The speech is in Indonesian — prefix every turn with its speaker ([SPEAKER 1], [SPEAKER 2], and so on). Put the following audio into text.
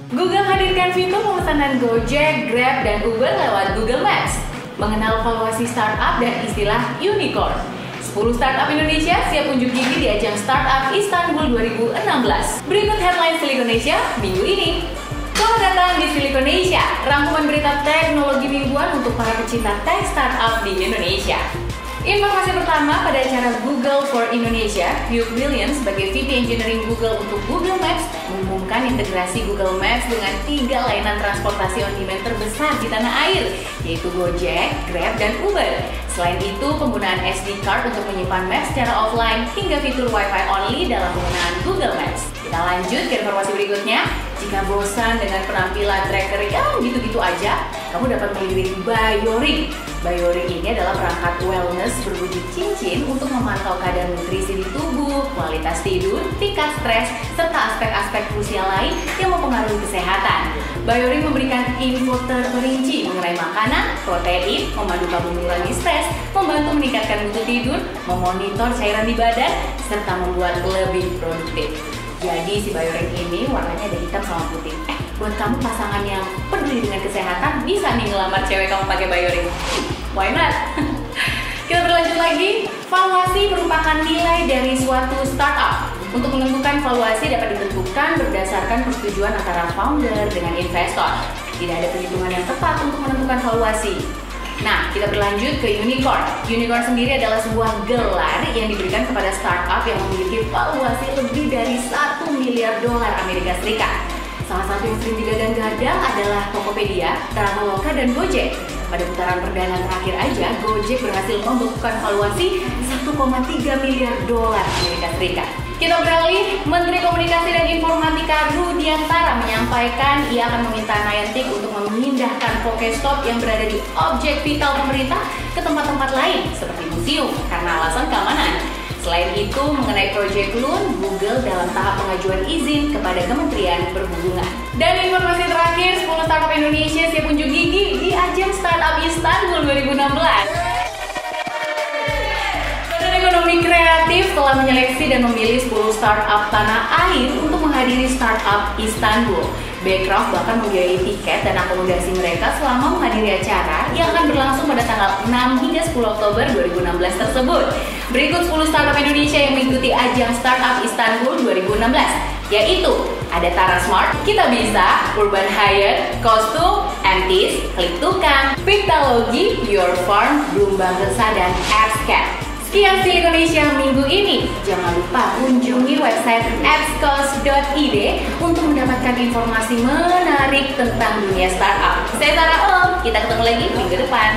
[SPEAKER 1] Google hadirkan fitur pemesanan Gojek, Grab, dan Uber lewat Google Maps. Mengenal valuasi startup dan istilah unicorn. 10 startup Indonesia siap unjuk gigi di ajang Startup Istanbul 2016. Berikut headline Silikonesia minggu ini. Selamat datang di Silikonesia, rangkuman berita teknologi mingguan untuk para pecinta tech startup di Indonesia. Informasi pertama pada acara Google for Indonesia, Hugh Williams sebagai VP Engineering Google untuk Google Maps mengumumkan integrasi Google Maps dengan 3 layanan transportasi on-demand terbesar di tanah air, yaitu Gojek, Grab, dan Uber. Selain itu, penggunaan SD card untuk menyimpan Maps secara offline hingga fitur Wi-Fi only dalam penggunaan Google Maps. Kita lanjut ke informasi berikutnya. Jika bosan dengan penampilan tracker yang gitu-gitu aja, kamu dapat memilih Bioring. Bioring ini adalah perangkat wellness berwujud cincin untuk memantau kadar nutrisi di tubuh, kualitas tidur, tingkat stres, serta aspek-aspek krusial lain yang mempengaruhi kesehatan. Bioring memberikan info terperinci mengenai makanan, protein, memandu kamu mengurangi stres, membantu meningkatkan mutu tidur, memonitor cairan di badan, serta membuat lebih produktif. Jadi si Bioring ini warnanya ada hitam sama putih. Buat kamu pasangan yang peduli dengan kesehatan, bisa nih ngelamar cewek kamu pakai Bioring. Why not? Kita berlanjut lagi. Valuasi merupakan nilai dari suatu startup. Untuk menentukan valuasi dapat ditentukan berdasarkan persetujuan antara founder dengan investor. Tidak ada perhitungan yang tepat untuk menentukan valuasi. Nah, kita berlanjut ke unicorn. Unicorn sendiri adalah sebuah gelar yang diberikan kepada startup yang memiliki valuasi lebih dari $1 miliar Amerika Serikat. Salah satu yang sering digadang-gadang adalah Tokopedia, Traveloka, dan Gojek. Pada putaran perdana terakhir aja, Gojek berhasil membukukan valuasi $1,3 miliar Amerika Serikat. Kita beralih, Menteri Komunikasi dan Informatika Rudiantara menyampaikan ia akan meminta Niantic untuk memindahkan Pokestop yang berada di objek vital pemerintah ke tempat-tempat lain seperti museum karena alasan keamanan. Selain itu, mengenai Project Loon, Google dalam tahap pengajuan izin kepada Kementerian Perhubungan. Dan informasi terakhir, 10 startup Indonesia siap unjuk gigi di ajang Startup Istanbul 2016. Ekonomi Kreatif telah menyeleksi dan memilih 10 startup tanah air untuk menghadiri Startup Istanbul. Backcraft bahkan membiayai tiket dan akomodasi mereka selama menghadiri acara yang akan berlangsung pada tanggal 6 hingga 10 Oktober 2016 tersebut. Berikut 10 startup Indonesia yang mengikuti ajang Startup Istanbul 2016, yaitu ada Tara Smart, Kita Bisa, Urban Hire, Kostum, Entis, Klik Tukang, Pictalogy, Your Farm, Bloom Bangsa, dan AppsCat. Sekian Silikonesia minggu ini. Jangan lupa kunjungi website appskos.id untuk mendapatkan informasi menarik tentang dunia startup. Saya Tara Om, kita ketemu lagi minggu depan.